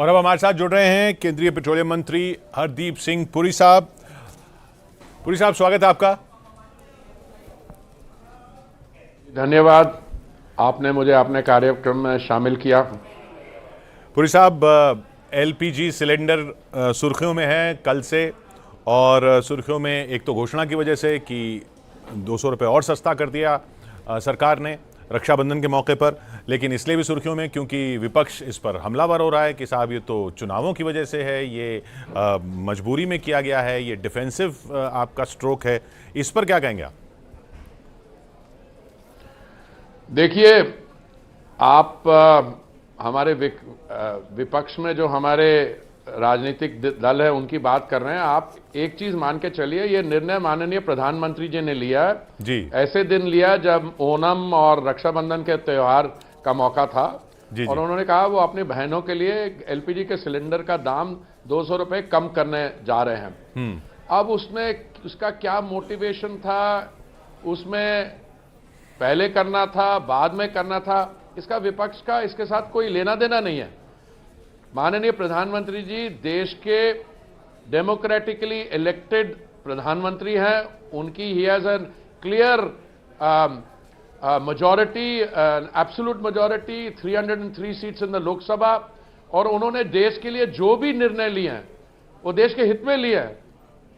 और अब हमारे साथ जुड़ रहे हैं केंद्रीय पेट्रोलियम मंत्री हरदीप सिंह पुरी साहब। पुरी साहब, स्वागत है आपका। धन्यवाद, आपने मुझे अपने कार्यक्रम में शामिल किया। पुरी साहब, एलपीजी सिलेंडर सुर्खियों में है कल से, और सुर्खियों में एक तो घोषणा की वजह से कि 200 रुपये और सस्ता कर दिया सरकार ने रक्षाबंधन के मौके पर, लेकिन इसलिए भी सुर्खियों में क्योंकि विपक्ष इस पर हमलावर हो रहा है कि साहब ये तो चुनावों की वजह से है, ये मजबूरी में किया गया है, ये डिफेंसिव आपका स्ट्रोक है। इस पर क्या कहेंगे आप? देखिए, आप हमारे विपक्ष में जो हमारे राजनीतिक दल है उनकी बात कर रहे हैं। आप एक चीज मान के चलिए, ये निर्णय माननीय प्रधानमंत्री जी ने लिया है जी। ऐसे दिन लिया जब ओणम और रक्षाबंधन के त्योहार का मौका था जी, और जी। उन्होंने कहा वो अपनी बहनों के लिए एलपीजी के सिलेंडर का दाम 200 रुपए कम करने जा रहे हैं। अब उसमें उसका क्या मोटिवेशन था, उसमें पहले करना था बाद में करना था, इसका विपक्ष का इसके साथ कोई लेना देना नहीं है। माननीय प्रधानमंत्री जी देश के डेमोक्रेटिकली इलेक्टेड प्रधानमंत्री हैं। उनकी he has an clear majority, absolute majority, 303 seats in the Lok Sabha, और उन्होंने देश के लिए जो भी निर्णय लिए हैं वो देश के हित में लिए हैं,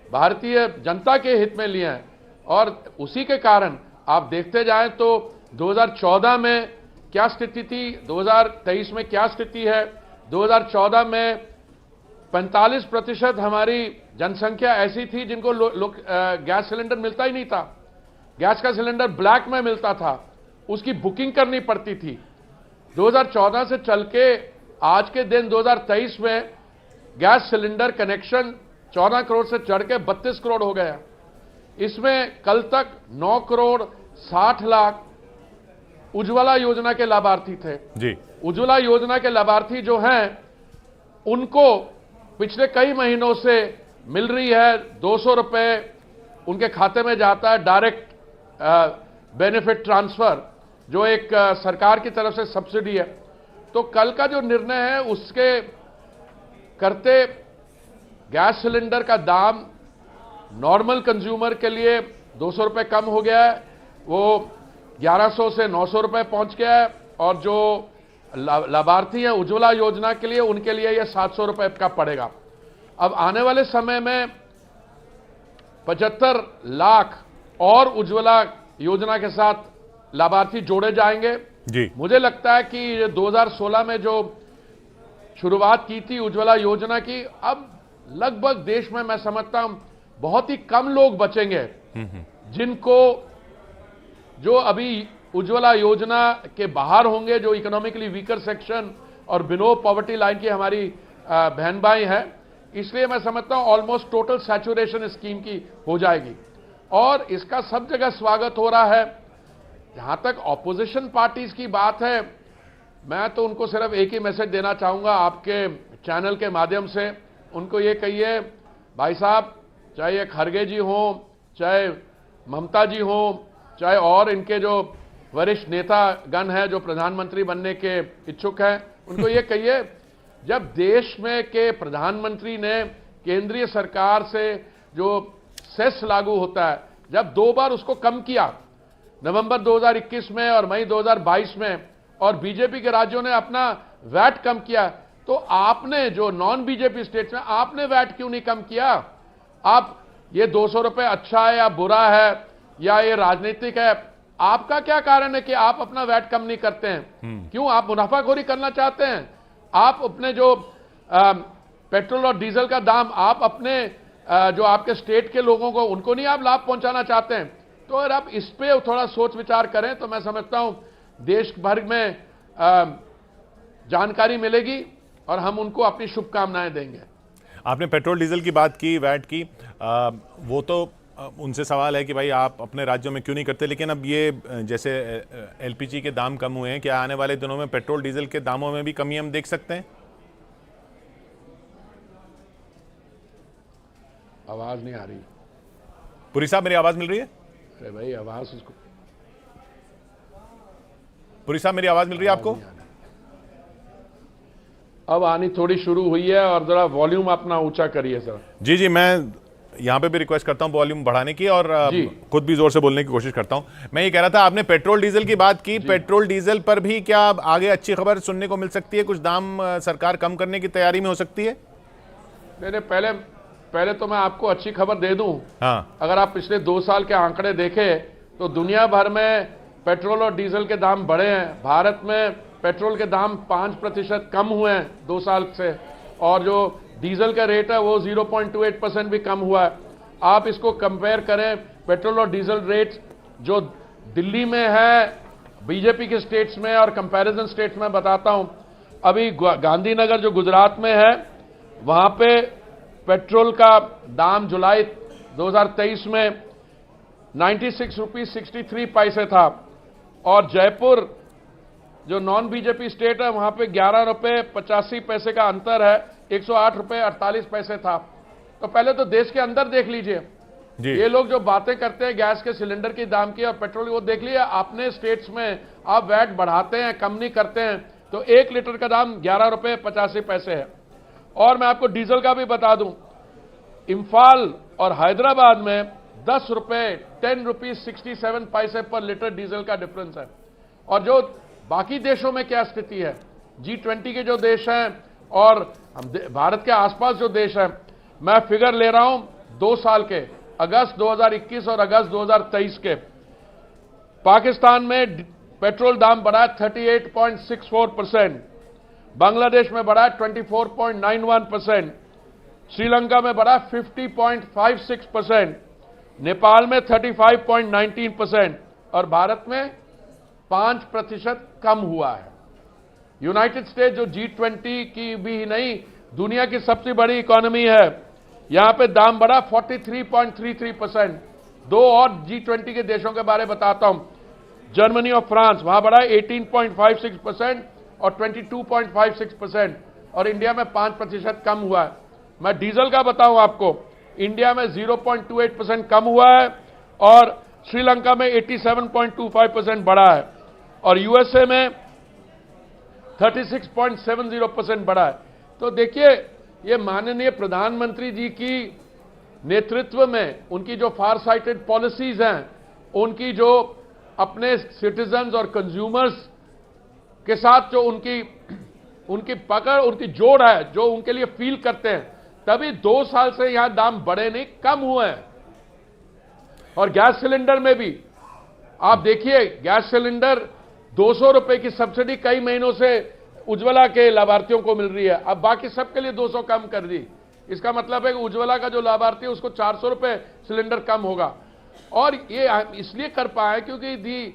भारतीय जनता के हित में लिए हैं। और उसी के कारण आप देखते जाएं तो 2014 में क्या स्थिति थी, 2023 में क्या स्थिति है। 2014 में 45% हमारी जनसंख्या ऐसी थी जिनको गैस सिलेंडर मिलता ही नहीं था। गैस का सिलेंडर ब्लैक में मिलता था, उसकी बुकिंग करनी पड़ती थी। 2014 से चल के आज के दिन 2023 में गैस सिलेंडर कनेक्शन 14 करोड़ से चढ़ के 32 करोड़ हो गया। इसमें कल तक 9 करोड़ 60 लाख उज्ज्वला योजना के लाभार्थी थे जी। उज्ज्वला योजना के लाभार्थी जो हैं उनको पिछले कई महीनों से मिल रही है। 200 रुपए उनके खाते में जाता है, डायरेक्ट बेनिफिट ट्रांसफर, जो एक सरकार की तरफ से सब्सिडी है। तो कल का जो निर्णय है उसके करते गैस सिलेंडर का दाम नॉर्मल कंज्यूमर के लिए 200 रुपए कम हो गया है, वो 1100 से 900 रुपए पहुंच गया है। और जो लाभार्थी हैं उज्ज्वला योजना के लिए, उनके लिए यह 700 रुपए का पड़ेगा। अब आने वाले समय में 75 लाख और उज्ज्वला योजना के साथ लाभार्थी जोड़े जाएंगे जी। मुझे लगता है कि 2016 में जो शुरुआत की थी उज्ज्वला योजना की, अब लगभग देश में मैं समझता हूं बहुत ही कम लोग बचेंगे जिनको, जो अभी उज्ज्वला योजना के बाहर होंगे, जो इकोनॉमिकली वीकर सेक्शन और बिलो पॉवर्टी लाइन की हमारी बहन भाई हैं। इसलिए मैं समझता हूं ऑलमोस्ट टोटल सैचुरेशन स्कीम की हो जाएगी और इसका सब जगह स्वागत हो रहा है। जहां तक ऑपोजिशन पार्टीज की बात है, मैं तो उनको सिर्फ एक ही मैसेज देना चाहूंगा आपके चैनल के माध्यम से। उनको ये कहिए, भाई साहब, चाहे ये खरगे जी हो, चाहे ममता जी हो, चाहे और इनके जो वरिष्ठ नेतागण हैं जो प्रधानमंत्री बनने के इच्छुक हैं, उनको ये कहिए, जब देश में के प्रधानमंत्री ने केंद्रीय सरकार से जो सेस लागू होता है, जब 2 बार उसको कम किया, नवंबर 2021 में और मई 2022 में, और बीजेपी के राज्यों ने अपना वैट कम किया, तो आपने जो नॉन बीजेपी स्टेट्स में आपने वैट क्यों नहीं कम किया? आप ये 200 रुपए अच्छा है या बुरा है या ये राजनीतिक है, आपका क्या कारण है कि आप अपना वैट कम नहीं करते हैं? क्यों आप मुनाफाखोरी करना चाहते हैं? आप अपने जो पेट्रोल और डीजल का दाम आप अपने जो आपके स्टेट के लोगों को, उनको नहीं आप लाभ पहुंचाना चाहते हैं? तो अगर आप इस पे थोड़ा सोच विचार करें तो मैं समझता हूं देश भर में जानकारी मिलेगी और हम उनको अपनी शुभकामनाएं देंगे। आपने पेट्रोल डीजल की बात की, वैट की, वो तो उनसे सवाल है कि भाई आप अपने राज्यों में क्यों नहीं करते, लेकिन अब ये जैसे एलपीजी के दाम कम हुए हैं, क्या आने वाले दिनों में पेट्रोल डीजल के दामों में भी कमी हम देख सकते हैं? आवाज नहीं आ रही। पुरी साहब, मेरी आवाज मिल रही है? अरे भाई, आवाज उसको, पुरी साहब, मेरी आवाज मिल रही है आपको? अब आनी थोड़ी शुरू हुई है, और जरा वॉल्यूम अपना ऊंचा करिए सर। जी जी, मैं यहाँ पे भी रिक्वेस्ट करता हूँ वॉल्यूम बढ़ाने की, और खुद भी जोर से बोलने की कोशिश करता हूँ। मैं ये कह रहा था, आपने पेट्रोल डीजल की बात की, पेट्रोल डीजल पर भी क्या आगे अच्छी खबर सुनने को मिल सकती है? कुछ दाम सरकार कम करने की तैयारी में हो सकती है? नहीं, पहले तो मैं आपको अच्छी खबर दे दूं। हाँ, अगर आप पिछले 2 साल के आंकड़े देखें तो दुनिया भर में पेट्रोल और डीजल के दाम बढ़े हैं। भारत में पेट्रोल के दाम 5% कम हुए हैं 2 साल से, और जो डीजल का रेट है वो 0.28% भी कम हुआ है। आप इसको कंपेयर करें, पेट्रोल और डीजल रेट जो दिल्ली में है, बीजेपी के स्टेट्स में और कंपैरिजन स्टेट्स में बताता हूं। अभी गांधीनगर जो गुजरात में है, वहां पे पेट्रोल का दाम जुलाई 2023 में 96 रुपीज 63 पैसे था, और जयपुर जो नॉन बीजेपी स्टेट है वहां पे 11 रुपए 85 पैसे का अंतर है, 108 रुपए 48 पैसे था। तो पहले तो देश के अंदर देख लीजिए, ये लोग जो बातें करते हैं गैस के सिलेंडर की दाम की और पेट्रोल की, वो देख लीजिए अपने स्टेट्स में आप वैट बढ़ाते हैं, कम नहीं करते हैं, तो 1 लीटर का दाम 11 रुपए 85 पैसे है। और मैं आपको डीजल का भी बता दूं, इंफाल और हैदराबाद में 10 रुपए 10 रुपीज 67 पैसे पर लीटर डीजल का डिफरेंस है। और जो बाकी देशों में क्या स्थिति है, G20 के जो देश हैं और भारत के आसपास जो देश हैं, मैं फिगर ले रहा हूं 2 साल के, अगस्त 2021 और अगस्त 2023 के। पाकिस्तान में पेट्रोल दाम बढ़ा 38.64%, बांग्लादेश में बढ़ा 24.91%, श्रीलंका में बढ़ा 50.56%, नेपाल में 35.19% और भारत में 5% कम हुआ है। यूनाइटेड स्टेट्स जो G20 की भी नहीं, दुनिया की सबसे बड़ी इकोनॉमी है, यहां पे दाम बढ़ा 43.33%। 2 और G20 के देशों के बारे में बताता हूं, जर्मनी और फ्रांस, वहां बढ़ा 18.56% और 22.56%, और इंडिया में 5% कम हुआ है। मैं डीजल का बताऊं आपको, इंडिया में 0.28% कम हुआ है और श्रीलंका में 87.25% बढ़ा है, और यूएसए में 36.70% बढ़ा है। तो देखिए, ये माननीय प्रधानमंत्री जी की नेतृत्व में उनकी जो फार साइटेड पॉलिसीज हैं, उनकी जो अपने सिटीजन्स और कंज्यूमर्स के साथ जो उनकी पकड़, उनकी जोड़ है, जो उनके लिए फील करते हैं, तभी 2 साल से यहां दाम बढ़े नहीं, कम हुए हैं। और गैस सिलेंडर में भी आप देखिए, गैस सिलेंडर 200 रुपए की सब्सिडी कई महीनों से उज्ज्वला के लाभार्थियों को मिल रही है, अब बाकी सबके लिए 200 कम कर दी। इसका मतलब है कि उज्ज्वला का जो लाभार्थी है उसको 400 रुपए सिलेंडर कम होगा। और ये इसलिए कर पाए क्योंकि दी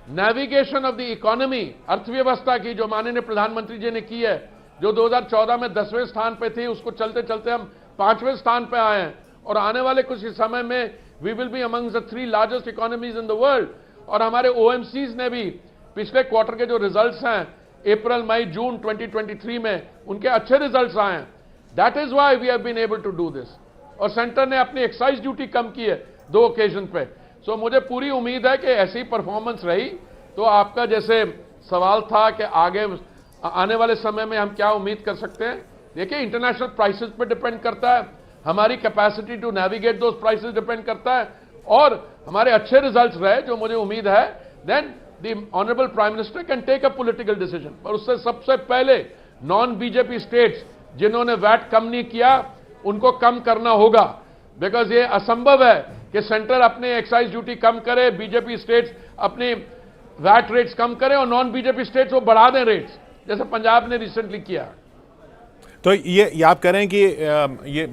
नेविगेशन ऑफ द इकोनॉमी, अर्थव्यवस्था की जो माननीय प्रधानमंत्री जी ने की है, जो 2014 में 10वें स्थान पे थी, उसको चलते चलते हम 5वें स्थान पे आए हैं, और आने वाले कुछ समय में we will be amongst the 3 largest economies in the world. और हमारे ओएमसीज ने भी पिछले क्वार्टर के जो रिजल्ट्स हैं, अप्रैल मई जून 2023 में, उनके अच्छे रिजल्ट्स आए हैं। That is why we have been able to do this. और सेंटर ने अपनी एक्साइज ड्यूटी कम की है 2 ओकेजन पे। सो मुझे पूरी उम्मीद है कि ऐसी परफॉर्मेंस रही। तो आपका जैसे सवाल था कि आगे आने वाले समय में हम क्या उम्मीद कर सकते हैं, देखिए इंटरनेशनल प्राइसेस पे डिपेंड करता है, हमारी capacity to navigate those prices depend करता है, और हमारे अच्छे रिजल्ट्स रहे, जो मुझे उम्मीद है, then the honourable prime minister can take a political decision. और उससे सबसे पहले नॉन बीजेपी स्टेट्स जिन्होंने वैट कम नहीं किया, उनको कम करना होगा, बिकॉज ये असंभव है कि सेंटर अपने एक्साइज ड्यूटी कम करे, बीजेपी स्टेट्स अपनी वैट रेट्स कम करें और नॉन बीजेपी स्टेट्स वो बढ़ा दें रेट्स, जैसे पंजाब ने रिसेंटली किया। तो ये आप कह रहे हैं कि ये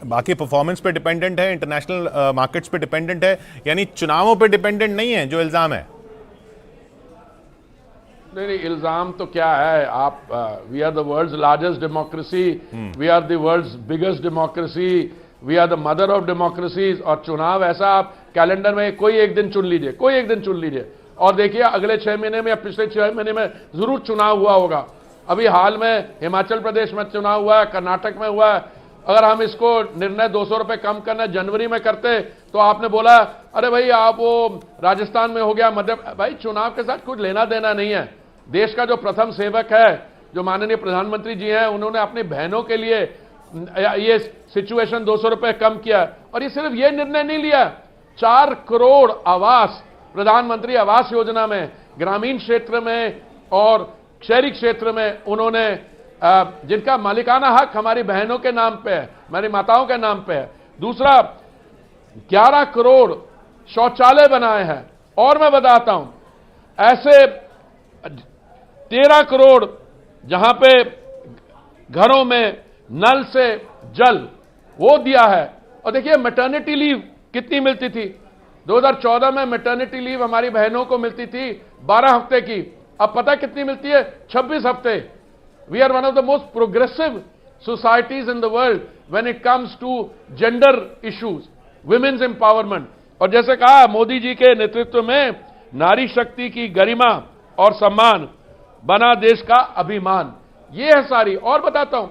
बाकी परफॉर्मेंस पे डिपेंडेंट है, इंटरनेशनल मार्केट्स पे डिपेंडेंट है, यानी चुनावों पे डिपेंडेंट नहीं है जो इल्जाम है? नहीं, इल्जाम तो क्या है, आप we are the world's largest democracy, we are the world's biggest democracy, we are the mother of democracies. और चुनाव ऐसा आप कैलेंडर में कोई एक दिन चुन लीजिए, कोई एक दिन चुन लीजिए, और देखिए अगले 6 महीने में या पिछले 6 महीने में जरूर चुनाव हुआ होगा। अभी हाल में हिमाचल प्रदेश में चुनाव हुआ है, कर्नाटक में हुआ है। अगर हम इसको निर्णय 200 रुपए कम करना जनवरी में करते तो आपने बोला अरे भाई आप वो राजस्थान में हो गया, मध्य, भाई चुनाव के साथ कुछ लेना देना नहीं है। देश का जो प्रथम सेवक है जो माननीय प्रधानमंत्री जी हैं, उन्होंने अपनी बहनों के लिए ये सिचुएशन 200 रुपए कम किया। और ये सिर्फ ये निर्णय नहीं लिया, 4 करोड़ आवास प्रधानमंत्री आवास योजना में ग्रामीण क्षेत्र में और शहरी क्षेत्र में उन्होंने जिनका मालिकाना हक हमारी बहनों के नाम पे है, हमारी माताओं के नाम पे है। दूसरा, 11 करोड़ शौचालय बनाए हैं। और मैं बताता हूं, ऐसे 13 करोड़ जहां पे घरों में नल से जल वो दिया है। और देखिए मैटरनिटी लीव कितनी मिलती थी 2014 में, मैटरनिटी लीव हमारी बहनों को मिलती थी 12 हफ्ते की, अब पता कितनी मिलती है? 26 हफ्ते। We are one of the most progressive societies in the world when it comes to gender issues, women's empowerment. और जैसे कहा, मोदी जी के नेतृत्व में नारी शक्ति की गरिमा और सम्मान बना देश का अभिमान। ये है सारी। और बताता हूं,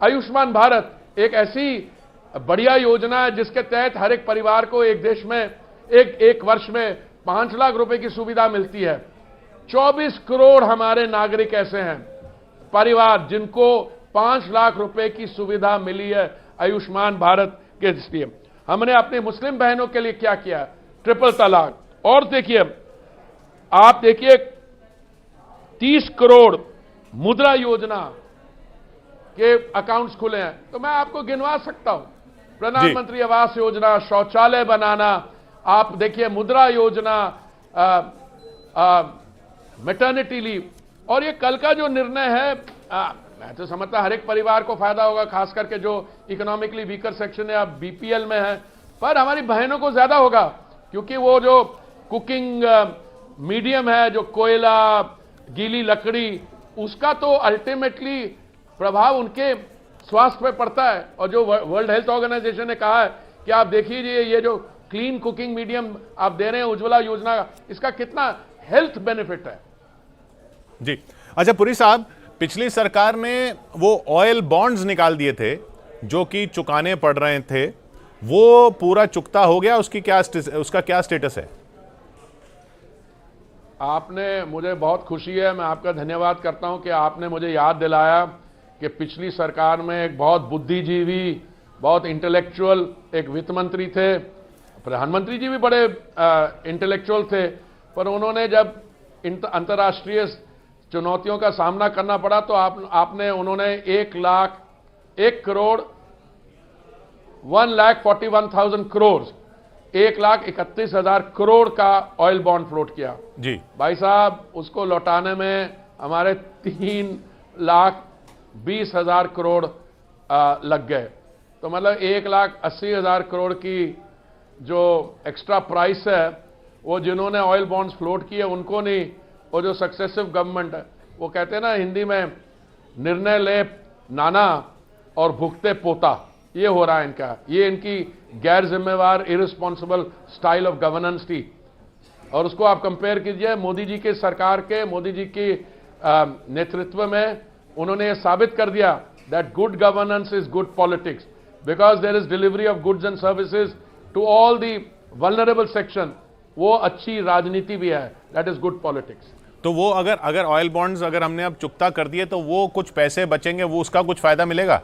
आयुष्मान भारत एक ऐसी बढ़िया योजना है जिसके तहत हर एक परिवार को एक देश में एक वर्ष में 5 लाख रुपए की सुविधा मिलती है। 24 करोड़ हमारे नागरिक ऐसे हैं, परिवार, जिनको 5 लाख रुपए की सुविधा मिली है आयुष्मान भारत के जरिए। हमने अपनी मुस्लिम बहनों के लिए क्या किया? ट्रिपल तलाक। और देखिए, आप देखिए 30 करोड़ मुद्रा योजना के अकाउंट्स खुले हैं। तो मैं आपको गिनवा सकता हूं, प्रधानमंत्री आवास योजना, शौचालय बनाना, आप देखिए मुद्रा योजना, मैटरनिटी लीव। और ये कल का जो निर्णय है, मैं तो समझता हर एक परिवार को फायदा होगा, खास करके जो इकोनॉमिकली वीकर सेक्शन है या बीपीएल में है, पर हमारी बहनों को ज्यादा होगा, क्योंकि वो जो कुकिंग मीडियम है, जो कोयला, गीली लकड़ी, उसका तो अल्टीमेटली प्रभाव उनके स्वास्थ्य पे पड़ता है। और जो वर्ल्ड हेल्थ ऑर्गेनाइजेशन ने कहा है कि आप देखिए ये जो क्लीन कुकिंग मीडियम आप दे रहे हैं उज्ज्वला योजना का, इसका कितना हेल्थ बेनिफिट है। जी अच्छा, पुरी साहब, पिछली सरकार ने वो ऑयल बॉन्ड्स निकाल दिए थे जो कि चुकाने पड़ रहे थे, वो पूरा चुकता हो गया? उसका क्या स्टेटस है? आपने, मुझे बहुत खुशी है, मैं आपका धन्यवाद करता हूं कि आपने मुझे याद दिलाया कि पिछली सरकार में एक बहुत बुद्धिजीवी, बहुत इंटेलेक्चुअल एक वित्त मंत्री थे, प्रधानमंत्री जी भी बड़े इंटेलेक्चुअल थे, पर उन्होंने जब अंतर्राष्ट्रीय चुनौतियों का सामना करना पड़ा तो उन्होंने 1 करोड़ 1,41,000 करोड़ 1,31,000 करोड़ का ऑयल बॉन्ड फ्लोट किया। जी भाई साहब, उसको लौटाने में हमारे 3,20,000 करोड़ लग गए। तो मतलब 1,80,000 करोड़ की जो एक्स्ट्रा प्राइस है वो जिन्होंने ऑयल बॉन्ड्स फ्लोट किए उनको नहीं, वो जो सक्सेसिव गवर्नमेंट है, वो कहते हैं ना हिंदी में, निर्णय ले नाना और भुगते पोता। ये हो रहा है इनका, ये इनकी गैर जिम्मेवार इररिस्पॉन्सिबल स्टाइल ऑफ गवर्नेंस थी। और उसको आप कंपेयर कीजिए मोदी जी के सरकार के, मोदी जी के नेतृत्व में उन्होंने ये साबित कर दिया that good governance is good politics, because there is delivery of goods and services to all the vulnerable section. वो अच्छी राजनीति भी है, दैट इज गुड पॉलिटिक्स। तो वो अगर ऑयल बॉन्ड्स अगर हमने अब चुकता कर दिए तो वो कुछ पैसे बचेंगे, वो उसका कुछ फायदा मिलेगा?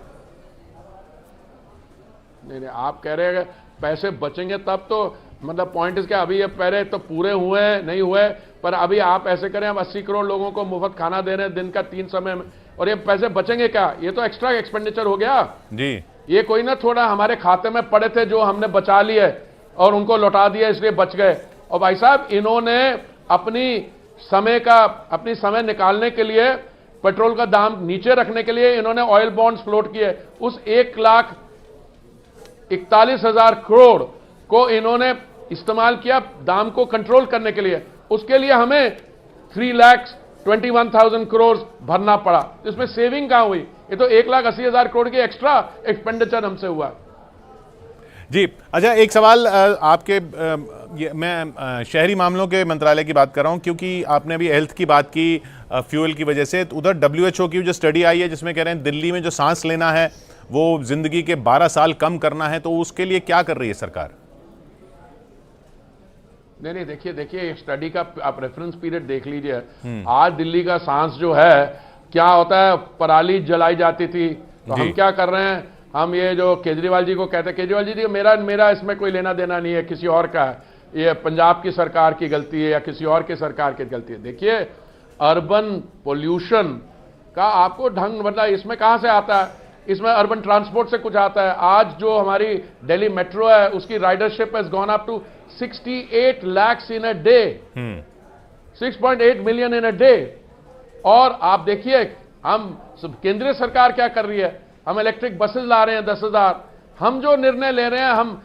नहीं, आप कह रहे हैं पैसे बचेंगे तब तो, मतलब पॉइंट इसके, अभी ये पहले तो पूरे हुए नहीं हुए, पर अभी आप ऐसे करें, हम 80 करोड़ लोगों को मुफ्त खाना दे रहे हैं दिन का 3 समय में, और ये पैसे बचेंगे क्या? ये तो एक्स्ट्रा एक्सपेंडिचर हो गया जी। ये कोई ना थोड़ा हमारे खाते में पड़े थे जो हमने बचा लिए और उनको लौटा दिया, इसलिए बच गए। और भाई साहब, इन्होंने अपनी समय निकालने के लिए, पेट्रोल का दाम नीचे रखने के लिए इन्होंने ऑयल बॉन्ड्स फ्लोट किए। उस 1,41,000 करोड़ को इन्होंने इस्तेमाल किया दाम को कंट्रोल करने के लिए। उसके लिए हमें 3,21,000 करोड़ भरना पड़ा। इसमें सेविंग कहां हुई? ये तो 1,80,000 करोड़ की एक्स्ट्रा एक्सपेंडिचर हमसे हुआ। जी अच्छा, एक सवाल आपके, मैं शहरी मामलों के मंत्रालय की बात कर रहा हूं, क्योंकि आपने अभी हेल्थ की बात की फ्यूल की वजह से। तो उधर WHO की जो स्टडी आई है जिसमें कह रहे हैं दिल्ली में जो सांस लेना है वो जिंदगी के 12 साल कम करना है, तो उसके लिए क्या कर रही है सरकार? नहीं, देखिए स्टडी का आप रेफरेंस पीरियड देख लीजिए। आज दिल्ली का सांस जो है क्या होता है, पराली जलाई जाती थी, तो हम क्या कर रहे हैं, हम ये जो केजरीवाल जी को कहते हैं, केजरीवाल जी मेरा इसमें कोई लेना देना नहीं है, किसी और का है, ये पंजाब की सरकार की गलती है या किसी और की सरकार की गलती है। देखिए अर्बन पोल्यूशन का आपको ढंग मतलब इसमें कहां से आता है, इसमें अर्बन ट्रांसपोर्ट से कुछ आता है। आज जो हमारी दिल्ली मेट्रो है उसकी ridership has gone up to 68 lakhs in a day, 6.8 million in a day. और आप देखिए हम केंद्रीय सरकार क्या कर रही है, हम इलेक्ट्रिक बसेस ला रहे हैं 10,000। हम जो निर्णय ले रहे हैं, हम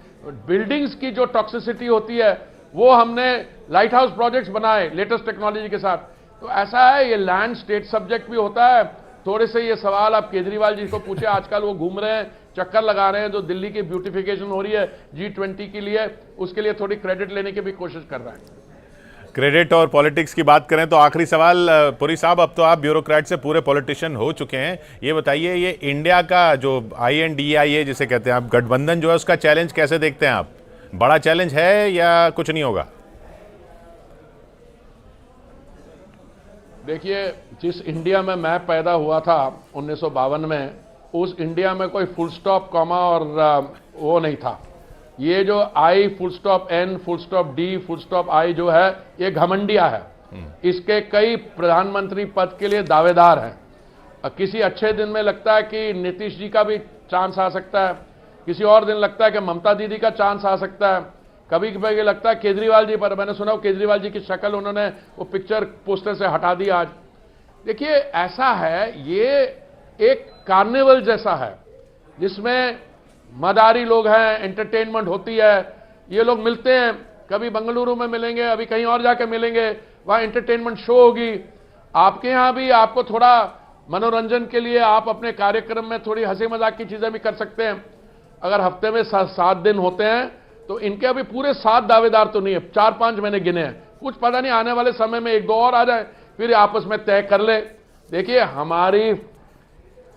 बिल्डिंग्स की जो टॉक्सिसिटी होती है वो हमने लाइट हाउस प्रोजेक्ट्स बनाए लेटेस्ट टेक्नोलॉजी के साथ। तो ऐसा है, ये लैंड स्टेट सब्जेक्ट भी होता है। थोड़े से ये सवाल आप केजरीवाल जी को पूछे, आजकल वो घूम रहे हैं, चक्कर लगा रहे हैं, जो दिल्ली की ब्यूटिफिकेशन हो रही है G20 के लिए, उसके लिए थोड़ी क्रेडिट लेने की भी कोशिश कर रहे हैं। क्रेडिट और पॉलिटिक्स की बात करें तो आखिरी सवाल पुरी साहब, अब तो आप ब्यूरोक्रेट से पूरे पॉलिटिशियन हो चुके हैं, ये बताइए ये इंडिया का जो INDIA जिसे कहते हैं आप, गठबंधन जो है उसका चैलेंज कैसे देखते हैं आप? बड़ा चैलेंज है या कुछ नहीं होगा? देखिए जिस इंडिया में मैं पैदा हुआ था 1952 में, उस इंडिया में कोई फुल स्टॉप कॉमा और वो नहीं था। ये जो I full stop N full stop D full I I जो है, ये घमंडिया है। इसके कई प्रधानमंत्री पद के लिए दावेदार हैं। किसी अच्छे दिन में लगता है कि नीतीश जी का भी चांस आ सकता है, किसी और दिन लगता है कि ममता दीदी का चांस आ सकता है, कभी कभी लगता है केजरीवाल जी पर। मैंने सुना केजरीवाल जी की शक्ल उन्होंने वो पिक्चर पोस्टर से हटा दी आज। देखिए ऐसा है, ये एक कार्निवल जैसा है जिसमें मदारी लोग हैं, एंटरटेनमेंट होती है, ये लोग मिलते हैं, कभी बेंगलुरु में मिलेंगे, अभी कहीं और जाके मिलेंगे, वहां एंटरटेनमेंट शो होगी। आपके यहां भी आपको थोड़ा मनोरंजन के लिए आप अपने कार्यक्रम में थोड़ी हंसी मजाक की चीजें भी कर सकते हैं। अगर हफ्ते में 7 दिन होते हैं तो इनके अभी पूरे 7 दावेदार तो नहीं है, 4-5 मैंने गिने हैं। कुछ पता नहीं आने वाले समय में 1-2 और आ जाए, फिर आपस में तय कर ले। देखिए हमारी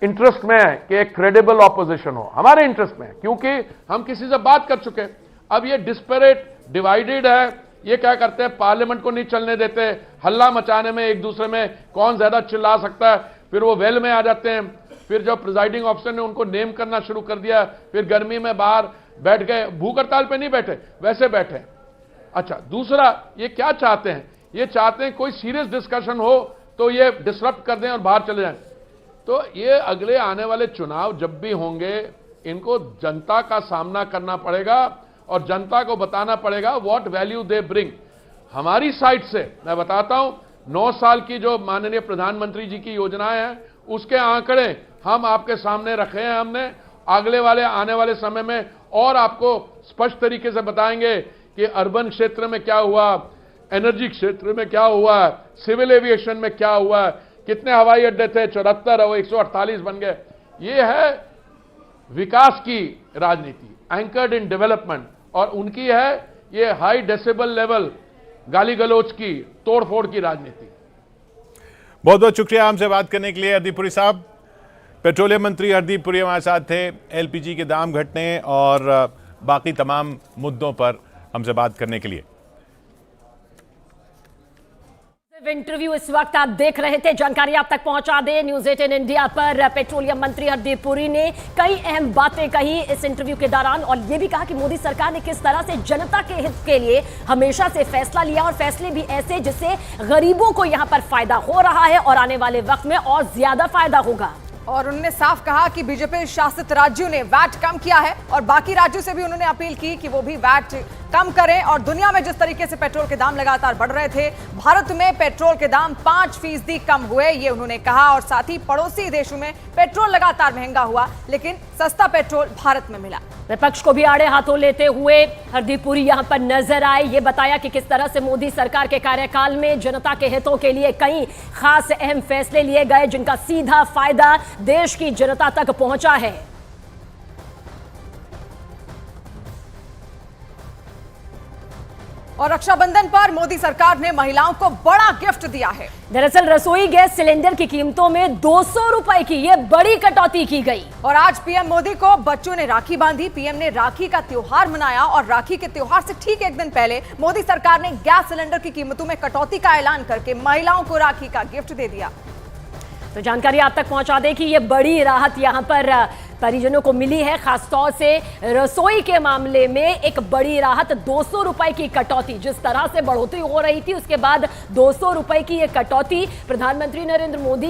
इंटरेस्ट में है कि एक क्रेडिबल ऑपोजिशन हो, हमारे इंटरेस्ट में है, क्योंकि हम किसी से बात कर चुके। अब ये डिस्पेरेट डिवाइडेड है, ये क्या करते हैं, पार्लियामेंट को नहीं चलने देते, हल्ला मचाने में एक दूसरे में कौन ज्यादा चिल्ला सकता है, फिर वो वेल में आ जाते हैं। फिर जब प्रिजाइडिंग ऑफिसर ने उनको नेम करना शुरू कर दिया, फिर गर्मी में बाहर बैठ गए, भूख हड़ताल पे नहीं बैठे, वैसे बैठे। अच्छा, दूसरा ये क्या चाहते हैं, ये चाहते हैं कोई सीरियस डिस्कशन हो तो ये डिसरप्ट कर दें और बाहर चले जाएं। तो ये अगले आने वाले चुनाव जब भी होंगे, इनको जनता का सामना करना पड़ेगा और जनता को बताना पड़ेगा व्हाट वैल्यू दे ब्रिंग। हमारी साइड से मैं बताता हूं, 9 साल की जो माननीय प्रधानमंत्री जी की योजनाएं हैं, उसके आंकड़े हम आपके सामने रखे हैं। हमने अगले वाले आने वाले समय में और आपको स्पष्ट तरीके से बताएंगे कि अर्बन क्षेत्र में क्या हुआ, एनर्जी क्षेत्र में क्या हुआ, सिविल एविएशन में क्या हुआ, कितने हवाई अड्डे थे, 74 और 148 बन गए। ये है विकास की राजनीति, एंकर्ड इन डेवलपमेंट, और उनकी है ये हाई डेसिबल लेवल गाली गलौज की, तोड़फोड़ की राजनीति। बहुत बहुत शुक्रिया हमसे बात करने के लिए हरदीप पुरी साहब। पेट्रोलियम मंत्री हरदीप पुरी हमारे साथ थे, LPG के दाम घटने और बाकी तमाम मुद्दों पर हमसे बात करने के लिए। इंटरव्यू इस वक्त आप देख रहे थे, जानकारी आप तक पहुंचा दे न्यूज़ 18 इंडिया पर। पेट्रोलियम मंत्री हरदीप पुरी ने कई अहम बातें कही इस इंटरव्यू के दौरान, और यह भी कहा कि मोदी सरकार ने किस तरह से जनता के हित के लिए हमेशा से फैसला लिया, और फैसले भी ऐसे जिससे गरीबों को यहां पर फायदा हो रहा है और आने वाले वक्त में और ज्यादा फायदा होगा। और उन्होंने साफ कहा कि बीजेपी शासित राज्यों ने वैट कम किया है, और बाकी राज्यों से भी उन्होंने अपील की कि वो भी वैट कम करें। और दुनिया में जिस तरीके से पेट्रोल के दाम लगातार बढ़ रहे थे, भारत में पेट्रोल के दाम 5% कम हुए, ये उन्होंने कहा। और साथ ही पड़ोसी देशों में पेट्रोल लगातार महंगा हुआ, लेकिन सस्ता पेट्रोल भारत में मिला। विपक्ष को भी आड़े हाथों लेते हुए हरदीप पुरी यहां पर नजर आए। ये बताया कि किस तरह से मोदी सरकार के कार्यकाल में जनता के हितों के लिए कई खास अहम फैसले लिए गए, जिनका सीधा फायदा देश की जनता तक पहुंचा है। और रक्षाबंधन पर मोदी सरकार ने महिलाओं को बड़ा गिफ्ट दिया है। दरअसल रसोई गैस सिलेंडर की कीमतों में 200 रुपए की ये बड़ी कटौती की गई। और आज पीएम मोदी को बच्चों ने राखी बांधी। पीएम ने राखी का त्योहार मनाया, और राखी के त्योहार से ठीक एक दिन पहले मोदी सरकार ने गैस सिलेंडर की कीमतों में कटौती का ऐलान करके महिलाओं को राखी का गिफ्ट दे दिया। तो जानकारी आप तक पहुंचा दें कि ये बड़ी राहत यहां पर परिजनों को मिली है। खासतौर से रसोई के मामले में एक बड़ी राहत, 200 रुपए की कटौती। जिस तरह से बढ़ोतरी हो रही थी उसके बाद 200 रुपए की ये कटौती प्रधानमंत्री नरेंद्र मोदी